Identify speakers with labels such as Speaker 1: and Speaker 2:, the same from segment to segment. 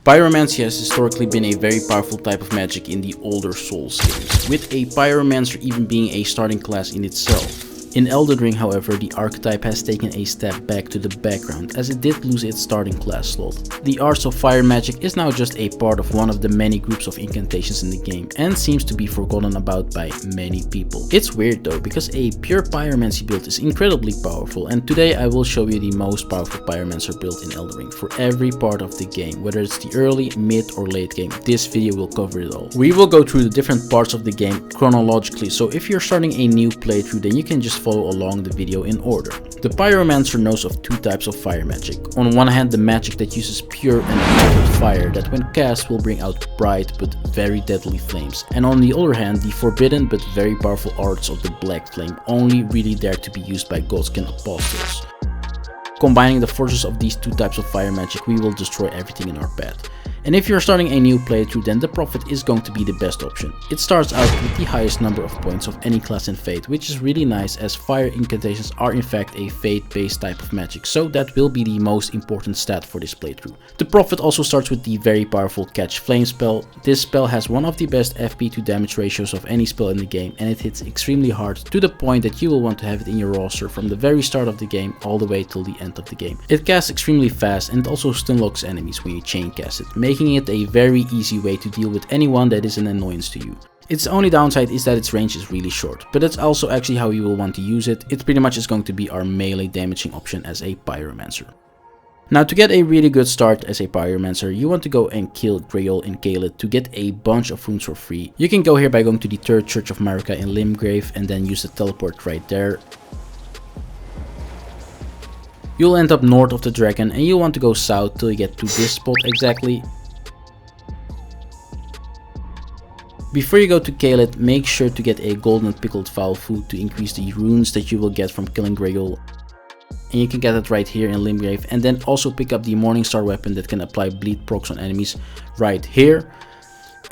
Speaker 1: Pyromancy has historically been a very powerful type of magic in the older Souls games, with a Pyromancer even being a starting class in itself. In Elden Ring, however, the archetype has taken a step back to the background as it did lose its starting class slot. The art of fire magic is now just a part of one of the many groups of incantations in the game and seems to be forgotten about by many people. It's weird though, because a pure pyromancy build is incredibly powerful, and today I will show you the most powerful pyromancer build in Elden Ring for every part of the game, whether it's the early, mid or late game. This video will cover it all. We will go through the different parts of the game chronologically, so if you're starting a new playthrough then you can just follow along the video in order. The Pyromancer knows of two types of fire magic. On one hand, the magic that uses pure and unlimited fire that when cast will bring out bright but very deadly flames, and on the other hand, the forbidden but very powerful arts of the Black Flame, only really dare to be used by Godskin apostles. Combining the forces of these two types of fire magic, we will destroy everything in our path. And if you're starting a new playthrough, then the Prophet is going to be the best option. It starts out with the highest number of points of any class in Fate, which is really nice as fire incantations are in fact a Fate based type of magic, so that will be the most important stat for this playthrough. The Prophet also starts with the very powerful Catch Flame spell. This spell has one of the best FP to damage ratios of any spell in the game, and it hits extremely hard to the point that you will want to have it in your roster from the very start of the game all the way till the end of the game. It casts extremely fast and it also stun locks enemies when you chain cast it, making it a very easy way to deal with anyone that is an annoyance to you. Its only downside is that its range is really short, but that's also actually how you will want to use it. It pretty much is going to be our melee damaging option as a Pyromancer. Now, to get a really good start as a Pyromancer, you want to go and kill Greol in Caelid to get a bunch of runes for free. You can go here by going to the 3rd Church of Marika in Limgrave and then use the teleport right there. You'll end up north of the dragon and you'll want to go south till you get to this spot exactly. Before you go to Caelid, make sure to get a golden pickled fowl food to increase the runes that you will get from killing Greol. And you can get it right here in Limgrave, and then also pick up the Morningstar weapon that can apply bleed procs on enemies right here.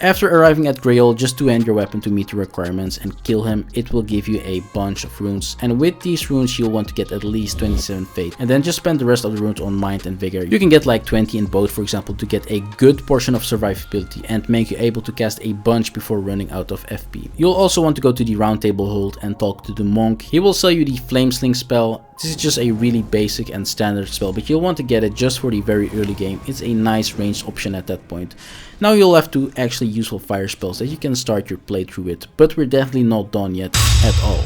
Speaker 1: After arriving at Greol, just to hand your weapon to meet the requirements and kill him. It will give you a bunch of runes, and with these runes you'll want to get at least 27 fate, and then just spend the rest of the runes on mind and vigor. You can get like 20 in both, for example, to get a good portion of survivability and make you able to cast a bunch before running out of FP. You'll also want to go to the Round Table Hold and talk to the monk. He will sell you the Flamesling spell. This is just a really basic and standard spell, but you'll want to get it just for the very early game. It's a nice ranged option at that point. Now you'll have to actually useful fire spells that you can start your playthrough with, but we're definitely not done yet at all.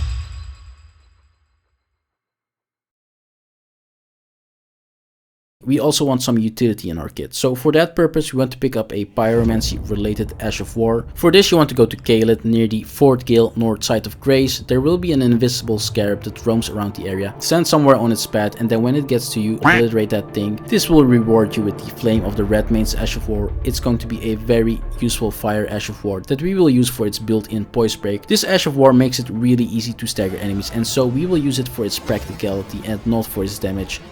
Speaker 1: We also want some utility in our kit, so for that purpose we want to pick up a Pyromancy related Ash of War. For this you want to go to Caelid near the 4th Gale north side of Grace. There will be an invisible scarab that roams around the area. Stand somewhere on its path, and then when it gets to you, obliterate that thing. This will reward you with the flame of the Red Mane's Ash of War. It's going to be a very useful fire Ash of War that we will use for its built-in poise break. This Ash of War makes it really easy to stagger enemies, and so we will use it for its practicality and not for its damage.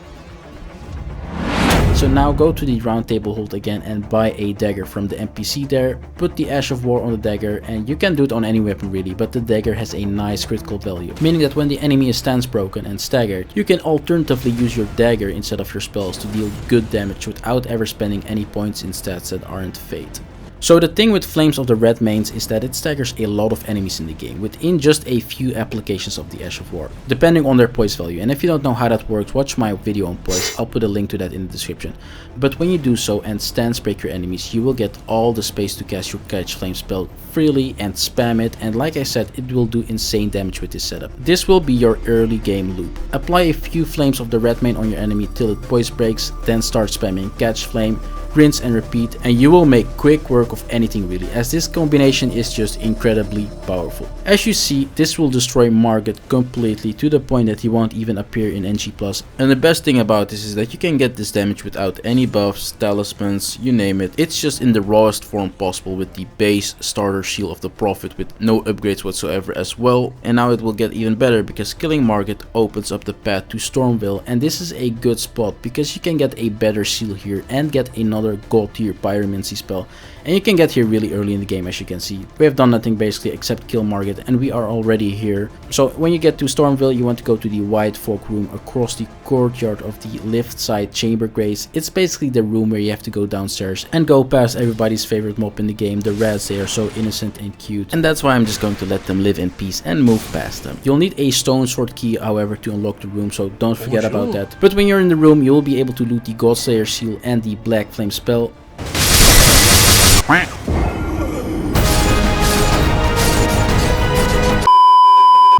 Speaker 1: So now go to the Round Table Hold again and buy a dagger from the NPC there. Put the Ash of War on the dagger, and you can do it on any weapon really, but the dagger has a nice critical value, meaning that when the enemy is stance broken and staggered, you can alternatively use your dagger instead of your spells to deal good damage without ever spending any points in stats that aren't fate. So the thing with Flames of the Red Manes is that it staggers a lot of enemies in the game within just a few applications of the Ash of War, depending on their poise value. And if you don't know how that works, watch my video on poise, I'll put a link to that in the description. But when you do so and stance break your enemies, you will get all the space to cast your Catch Flame spell freely and spam it, and like I said, it will do insane damage with this setup. This will be your early game loop. Apply a few Flames of the Red Mane on your enemy till it poise breaks, then start spamming Catch Flame, rinse and repeat, and you will make quick work of anything really, as this combination is just incredibly powerful. As you see, this will destroy Margit completely to the point that he won't even appear in NG+. And the best thing about this is that you can get this damage without any buffs, talismans, you name it. It's just in the rawest form possible with the base starter shield of the Prophet with no upgrades whatsoever as well. And now it will get even better because killing Margit opens up the path to Stormveil, and this is a good spot because you can get a better seal here and get another another god tier Pyromancy spell, and you can get here really early in the game. As you can see, we have done nothing basically except kill Margit, and we are already here. So when you get to Stormville, you want to go to the White Folk room across the courtyard of the lift side chamber grace. It's basically the room where you have to go downstairs and go past everybody's favorite mob in the game, the rats. They are so innocent and cute, and that's why I'm just going to let them live in peace and move past them. You'll need a stone sword key, however, to unlock the room, so don't forget about that. But when you're in the room, you will be able to loot the Godslayer seal and the Black Flame spell.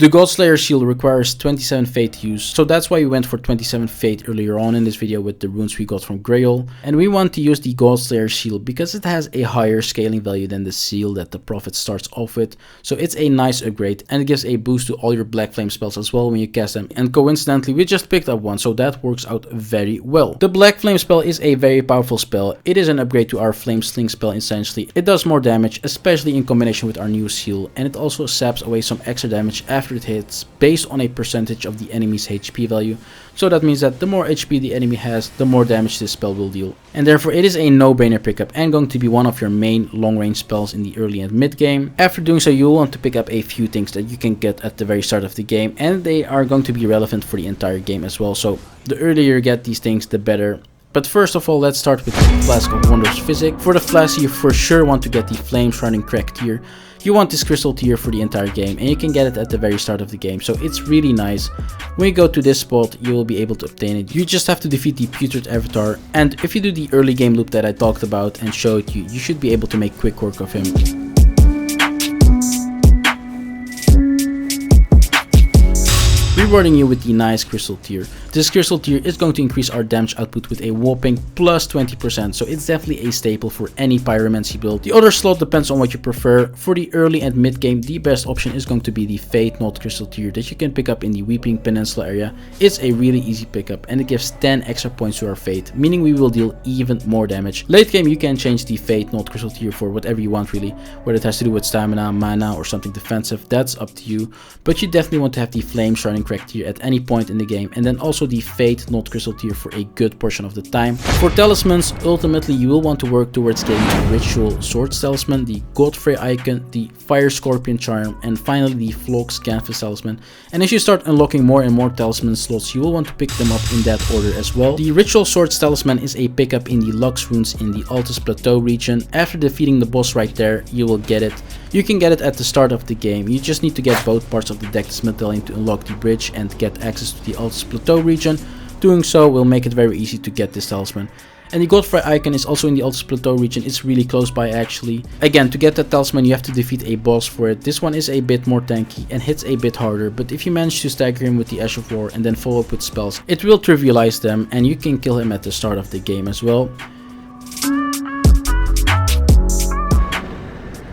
Speaker 1: The Godslayer shield requires 27 fate to use, so that's why we went for 27 fate earlier on in this video with the runes we got from Grail. And we want to use the Godslayer shield because it has a higher scaling value than the seal that the Prophet starts off with. So it's a nice upgrade, and it gives a boost to all your Black Flame spells as well when you cast them. And coincidentally, we just picked up one, so that works out very well. The Black Flame spell is a very powerful spell. It is an upgrade to our Flame Sling spell essentially. It does more damage, especially in combination with our new seal, and it also saps away some extra damage after it hits based on a percentage of the enemy's HP value. So that means that the more HP the enemy has, the more damage this spell will deal. And therefore it is a no-brainer pickup and going to be one of your main long-range spells in the early and mid game. After doing so, you will want to pick up a few things that you can get at the very start of the game, and they are going to be relevant for the entire game as well. So the earlier you get these things, the better. But first of all, let's start with the Flask of Wondrous Physic. For the flask, you for sure want to get the Flame Shrouding Crack tier. You want this crystal tier for the entire game, and you can get it at the very start of the game, so it's really nice. When you go to this spot, you will be able to obtain it. You just have to defeat the Putrid Avatar, and if you do the early game loop that I talked about and showed you, you should be able to make quick work of him. Rewarding you with the nice crystal tier. This crystal tier is going to increase our damage output with a whopping plus 20%, so it's definitely a staple for any Pyromancy build. The other slot depends on what you prefer. For the early and mid game, the best option is going to be the Fate Knot crystal tier that you can pick up in the Weeping Peninsula area. It's a really easy pickup, and it gives 10 extra points to our Fate, meaning we will deal even more damage. Late game, you can change the Fate Knot crystal tier for whatever you want really, whether it has to do with stamina, mana, or something defensive, that's up to you. But you definitely want to have the Flame Shrouding Crack tier at any point in the game, and then also the Fate Knot crystal tier for a good portion of the time. For talismans, ultimately you will want to work towards getting the Ritual Swords talisman, the Godfrey icon, the Fire Scorpion charm, and finally the Phlox Canvas talisman. And as you start unlocking more and more talisman slots, you will want to pick them up in that order as well. The Ritual Swords talisman is a pickup in the Lux runes in the Altus Plateau region. After defeating the boss right there, you will get it. You can get it at the start of the game. You just need to get both parts of the Dectus medallion to unlock the bridge and get access to the Altus Plateau region. Doing so will make it very easy to get this talisman. And the Godfrey icon is also in the Altus Plateau region. It's really close by actually. Again, to get that talisman you have to defeat a boss for it. This one is a bit more tanky and hits a bit harder, but if you manage to stagger him with the Ash of War and then follow up with spells, it will trivialize them and you can kill him at the start of the game as well.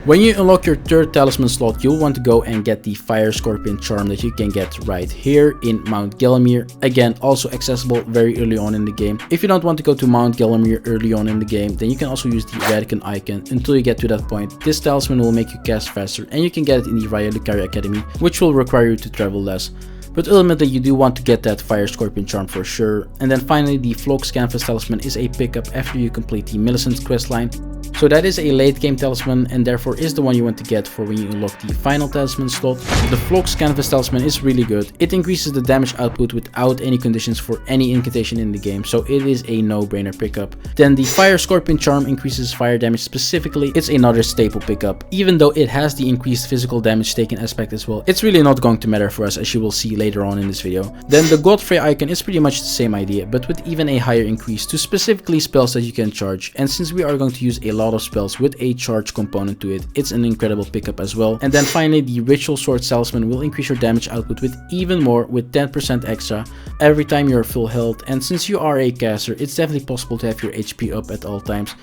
Speaker 1: When you unlock your third talisman slot, you'll want to go and get the Fire Scorpion charm that you can get right here in Mount Gelmir. Again, also accessible very early on in the game. If you don't want to go to Mount Gelmir early on in the game, then you can also use the Radican icon until you get to that point. This talisman will make you cast faster, and you can get it in the Raya Lucaria Academy, which will require you to travel less. But ultimately you do want to get that Fire Scorpion charm for sure. And then finally the Phlox Canvas talisman is a pickup after you complete the Millicent questline. So that is a late game talisman and therefore is the one you want to get for when you unlock the final talisman slot. The Phlox Canvas talisman is really good. It increases the damage output without any conditions for any incantation in the game, so it is a no-brainer pickup. Then the Fire Scorpion charm increases fire damage specifically. It's another staple pickup. Even though it has the increased physical damage taken aspect as well, it's really not going to matter for us, as you will see later on in this video. Then the Godfrey icon is pretty much the same idea, but with even a higher increase to specifically spells that you can charge. And since we are going to use a lot of spells with a charge component to it, it's an incredible pickup as well. And then finally the Ritual Sword talisman will increase your damage output with even more, with 10% extra every time you're full health. And since you are a caster, it's definitely possible to have your HP up at all times.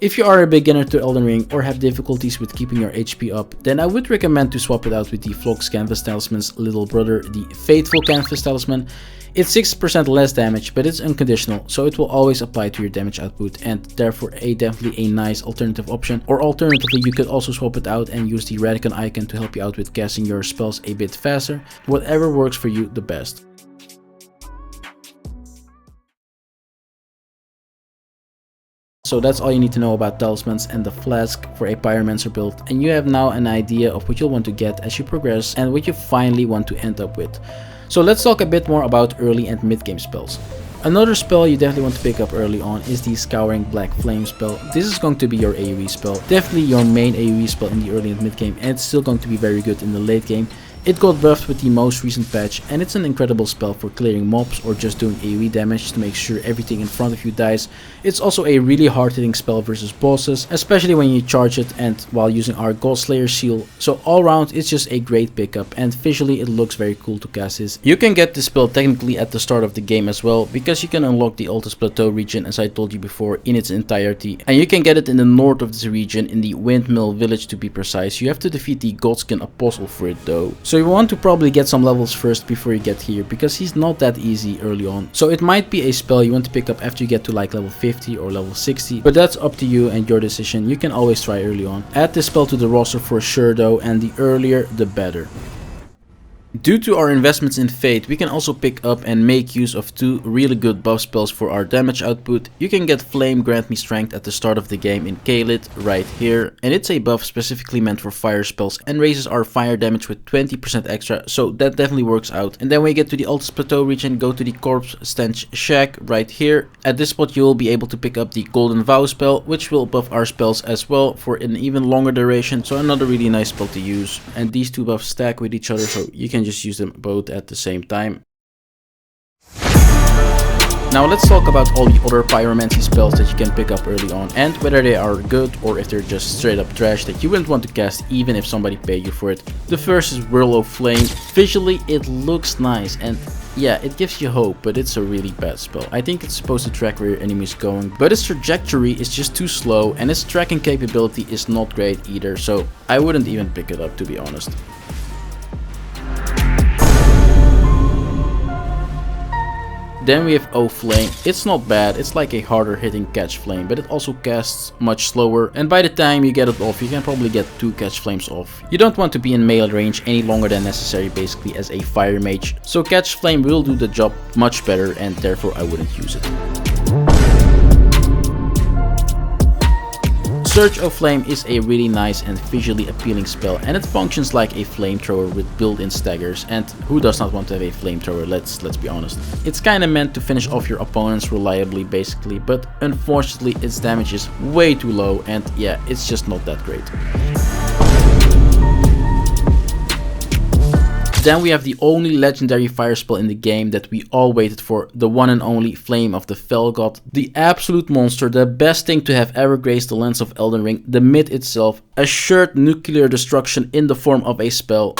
Speaker 1: If you are a beginner to Elden Ring or have difficulties with keeping your HP up, then I would recommend to swap it out with the Phlox Canvas talisman's little brother, the Fateful Canvas talisman. It's 6% less damage, but it's unconditional, so it will always apply to your damage output, and therefore definitely a nice alternative option. Or alternatively, you could also swap it out and use the Radican icon to help you out with casting your spells a bit faster. Whatever works for you the best. So that's all you need to know about talismans and the flask for a Pyromancer build, and you have now an idea of what you'll want to get as you progress and what you finally want to end up with. So let's talk a bit more about early and mid game spells. Another spell you definitely want to pick up early on is the Scouring Black Flame spell. This is going to be your AoE spell, definitely your main AoE spell in the early and mid game, and it's still going to be very good in the late game. It got buffed with the most recent patch, and it's an incredible spell for clearing mobs or just doing AoE damage to make sure everything in front of you dies. It's also a really hard hitting spell versus bosses, especially when you charge it and while using our Godslayer seal. So all around it's just a great pickup, and visually it looks very cool to cast this. You can get this spell technically at the start of the game as well, because you can unlock the Altus Plateau region, as I told you before, in its entirety. And you can get it in the north of this region, in the Windmill Village to be precise. You have to defeat the Godskin Apostle for it though. So you want to probably get some levels first before you get here, because he's not that easy early on. So it might be a spell you want to pick up after you get to like level 50 or level 60, but that's up to you and your decision. You can always try early on. Add this spell to the roster for sure though, and the earlier the better. Due to our investments in Fate, we can also pick up and make use of two really good buff spells for our damage output. You can get Flame Grant Me Strength at the start of the game in Kalit right here, and it's a buff specifically meant for fire spells and raises our fire damage with 20% extra, so that definitely works out. And then when we get to the Altus Plateau region, go to the Corpse Stench Shack right here. At this spot you will be able to pick up the Golden Vow spell, which will buff our spells as well for an even longer duration, so another really nice spell to use. And these two buffs stack with each other, so you can just use them both at the same time. Now let's talk about all the other pyromancy spells that you can pick up early on, and whether they are good or if they're just straight up trash that you wouldn't want to cast even if somebody paid you for it. The first is Whirl of Flame. Visually it looks nice, and yeah, it gives you hope, but it's a really bad spell. I think it's supposed to track where your enemy is going, but its trajectory is just too slow, and its tracking capability is not great either, so I wouldn't even pick it up, to be honest. Then we have O Flame. It's not bad, it's like a harder hitting Catch Flame, but it also casts much slower, and by the time you get it off, you can probably get 2 Catch Flames off. You don't want to be in melee range any longer than necessary basically as a Fire Mage, so Catch Flame will do the job much better, and therefore I wouldn't use it. Surge of Flame is a really nice and visually appealing spell, and it functions like a flamethrower with built-in staggers, and who does not want to have a flamethrower, let's be honest. It's kinda meant to finish off your opponents reliably basically, but unfortunately its damage is way too low, and yeah, it's just not that great. Then we have the only legendary fire spell in the game that we all waited for, the one and only Flame of the Fell God. The absolute monster, the best thing to have ever graced the lands of Elden Ring, the myth itself, assured nuclear destruction in the form of a spell.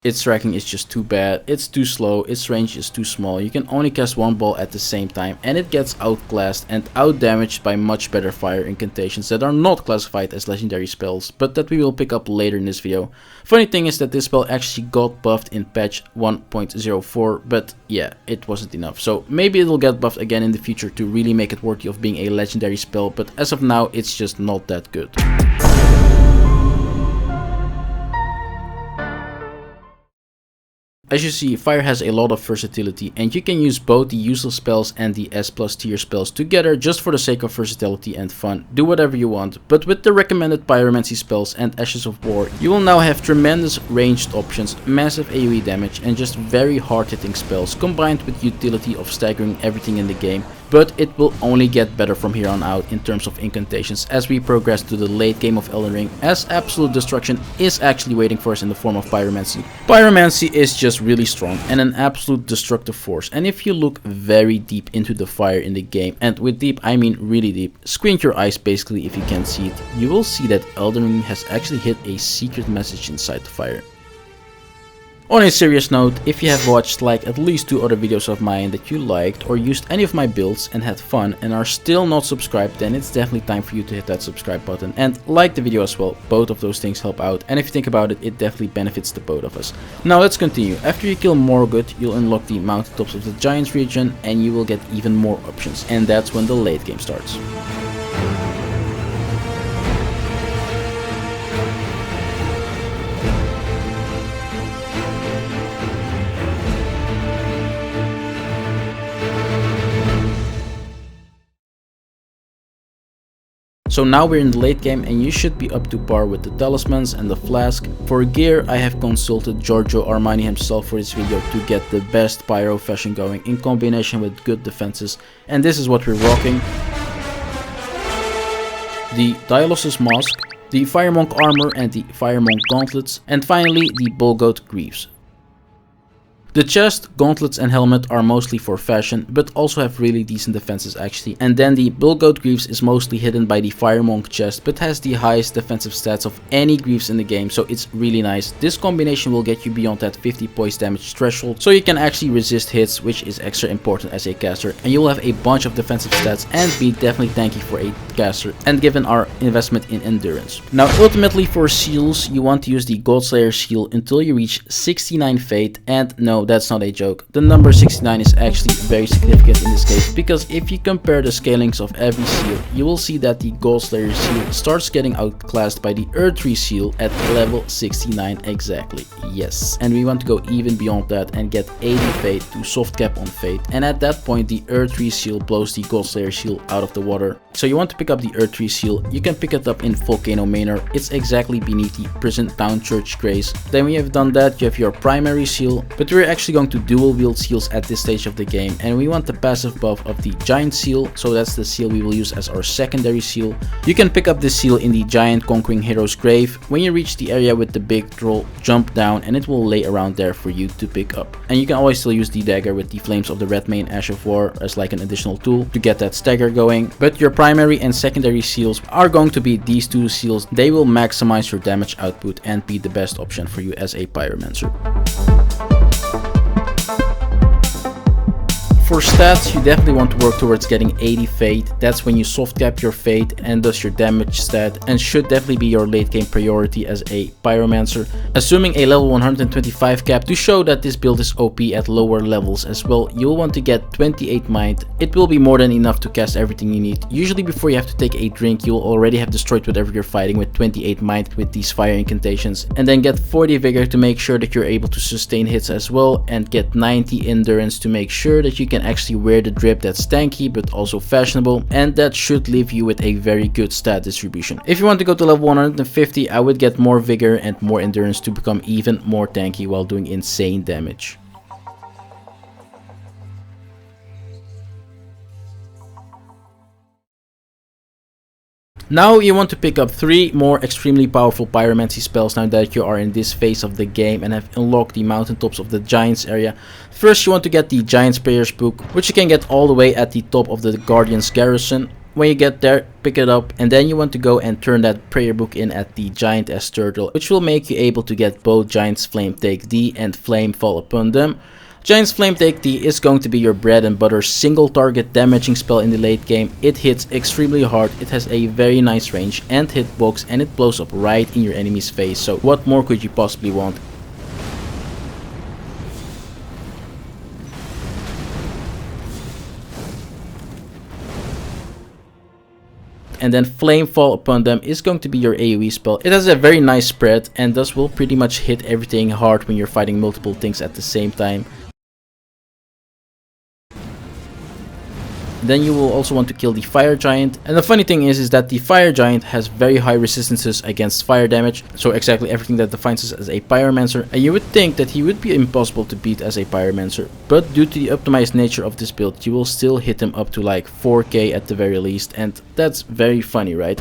Speaker 1: Its tracking is just too bad, it's too slow, its range is too small, you can only cast one ball at the same time, and it gets outclassed and outdamaged by much better fire incantations that are not classified as legendary spells, but that we will pick up later in this video. Funny thing is that this spell actually got buffed in patch 1.04, but yeah, it wasn't enough, so maybe it'll get buffed again in the future to really make it worthy of being a legendary spell, but as of now it's just not that good. As you see, Fire has a lot of versatility, and you can use both the useless spells and the S+ tier spells together just for the sake of versatility and fun. Do whatever you want, but with the recommended Pyromancy spells and Ashes of War, you will now have tremendous ranged options, massive AoE damage, and just very hard hitting spells combined with utility of staggering everything in the game. But it will only get better from here on out in terms of incantations as we progress to the late game of Elden Ring, as absolute destruction is actually waiting for us in the form of Pyromancy. Pyromancy is just really strong and an absolute destructive force, and if you look very deep into the fire in the game, and with deep I mean really deep, squint your eyes basically if you can't see it, you will see that Elden Ring has actually hid a secret message inside the fire. On a serious note, if you have watched like at least 2 other videos of mine that you liked or used any of my builds and had fun and are still not subscribed, then it's definitely time for you to hit that subscribe button and like the video as well. Both of those things help out, and if you think about it, it definitely benefits the both of us. Now let's continue. After you kill Morgoth, you'll unlock the mountaintops of the Giants region and you will get even more options, and that's when the late game starts. So now we're in the late game and you should be up to par with the talismans and the flask. For gear, I have consulted Giorgio Armani himself for this video to get the best pyro fashion going in combination with good defenses, and this is what we're rocking. The Dialysis Mask, the Fire Monk Armor and the Fire Monk Gauntlets, and finally the Bull Goat Greaves. The chest, gauntlets and helmet are mostly for fashion, but also have really decent defenses actually. And then the Bull Goat Greaves is mostly hidden by the Fire Monk chest, but has the highest defensive stats of any Greaves in the game, so it's really nice. This combination will get you beyond that 50 points damage threshold, so you can actually resist hits, which is extra important as a caster. And you'll have a bunch of defensive stats and be definitely tanky for a caster, and given our investment in endurance. Now ultimately for seals, you want to use the Godslayer seal until you reach 69 fate, and no, that's not a joke. The number 69 is actually very significant in this case, because if you compare the scalings of every seal, you will see that the Godslayer seal starts getting outclassed by the Earthtree seal at level 69 exactly. Yes, and we want to go even beyond that and get 80 fate to soft cap on fate, and at that point the Earthtree seal blows the Godslayer seal out of the water. So you want to pick up the Earthtree seal. You can pick it up in Volcano Manor. It's exactly beneath the Prison Town Church Grace. Then when you have done that, you have your primary seal, but we're actually going to dual wield seals at this stage of the game, and we want the passive buff of the Giant seal, so that's the seal we will use as our secondary seal. You can pick up this seal in the Giant Conquering Hero's Grave. When you reach the area with the big troll, jump down and it will lay around there for you to pick up. And you can always still use the dagger with the Flames of the Redmane Ash of War as like an additional tool to get that stagger going. But your primary and secondary seals are going to be these two seals. They will maximize your damage output and be the best option for you as a Pyromancer. For stats, you definitely want to work towards getting 80 fate. That's when you soft cap your fate and thus your damage stat, and should definitely be your late game priority as a Pyromancer. Assuming a level 125 cap to show that this build is OP at lower levels as well, you'll want to get 28 mind. It will be more than enough to cast everything you need. Usually before you have to take a drink, you'll already have destroyed whatever you're fighting with 28 mind with these fire incantations, and then get 40 vigor to make sure that you're able to sustain hits as well, and get 90 endurance to make sure that you can actually wear the drip that's tanky but also fashionable, and that should leave you with a very good stat distribution. If you want to go to level 150, I would get more vigor and more endurance to become even more tanky while doing insane damage. Now you want to pick up 3 more extremely powerful Pyromancy spells now that you are in this phase of the game and have unlocked the mountaintops of the Giants area. First you want to get the Giants Prayers book, which you can get all the way at the top of the Guardian's Garrison. When you get there, pick it up, and then you want to go and turn that prayer book in at the Giant S Turtle, which will make you able to get both Giant's Flame Take D and Flame Fall Upon Them. Giant's Flame Take D is going to be your bread and butter single target damaging spell in the late game. It hits extremely hard, it has a very nice range and hitbox, and it blows up right in your enemy's face, so what more could you possibly want? And then Flame Fall Upon Them is going to be your AoE spell. It has a very nice spread and thus will pretty much hit everything hard when you're fighting multiple things at the same time. Then you will also want to kill the Fire Giant, and the funny thing is that the Fire Giant has very high resistances against fire damage, so exactly everything that defines us as a Pyromancer, and you would think that he would be impossible to beat as a Pyromancer, but due to the optimized nature of this build, you will still hit him up to like 4k at the very least, and that's very funny, right?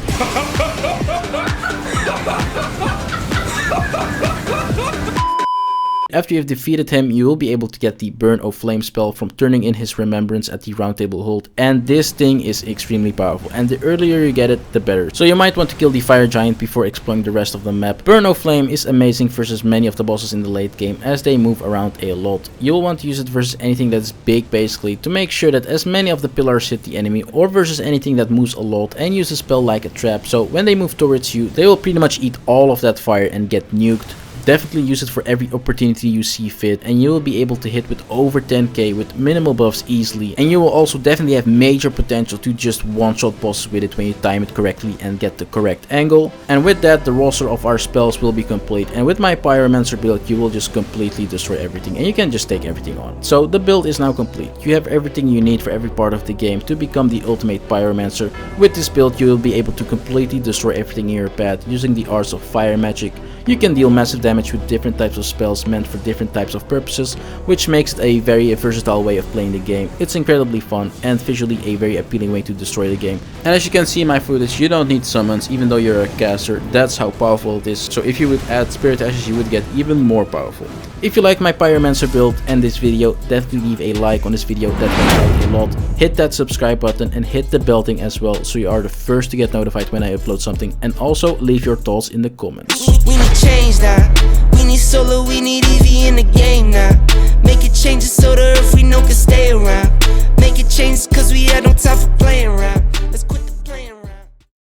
Speaker 1: After you have defeated him, you will be able to get the Burn of Flame spell from turning in his remembrance at the Round Table Hold, and this thing is extremely powerful, and the earlier you get it, the better. So you might want to kill the Fire Giant before exploring the rest of the map. Burn of Flame is amazing versus many of the bosses in the late game as they move around a lot. You will want to use it versus anything that's big basically to make sure that as many of the pillars hit the enemy, or versus anything that moves a lot and use a spell like a trap, so when they move towards you, they will pretty much eat all of that fire and get nuked. Definitely use it for every opportunity you see fit, and you will be able to hit with over 10k with minimal buffs easily, and you will also definitely have major potential to just one-shot bosses with it when you time it correctly and get the correct angle. And with that, the roster of our spells will be complete, and with my Pyromancer build you will just completely destroy everything and you can just take everything on. So the build is now complete. You have everything you need for every part of the game to become the ultimate Pyromancer. With this build you will be able to completely destroy everything in your path using the arts of fire magic. You can deal massive damage with different types of spells meant for different types of purposes, which makes it a very versatile way of playing the game. It's incredibly fun and visually a very appealing way to destroy the game. And as you can see in my footage, you don't need summons even though you're a caster. That's how powerful it is. So if you would add spirit ashes, you would get even more powerful. If you like my Pyromancer build and this video, definitely leave a like on this video, that helps out a lot. Hit that subscribe button and hit the bell thing as well so you are the first to get notified when I upload something, and also leave your thoughts in the comments.
Speaker 2: We need change now. We need solo, we need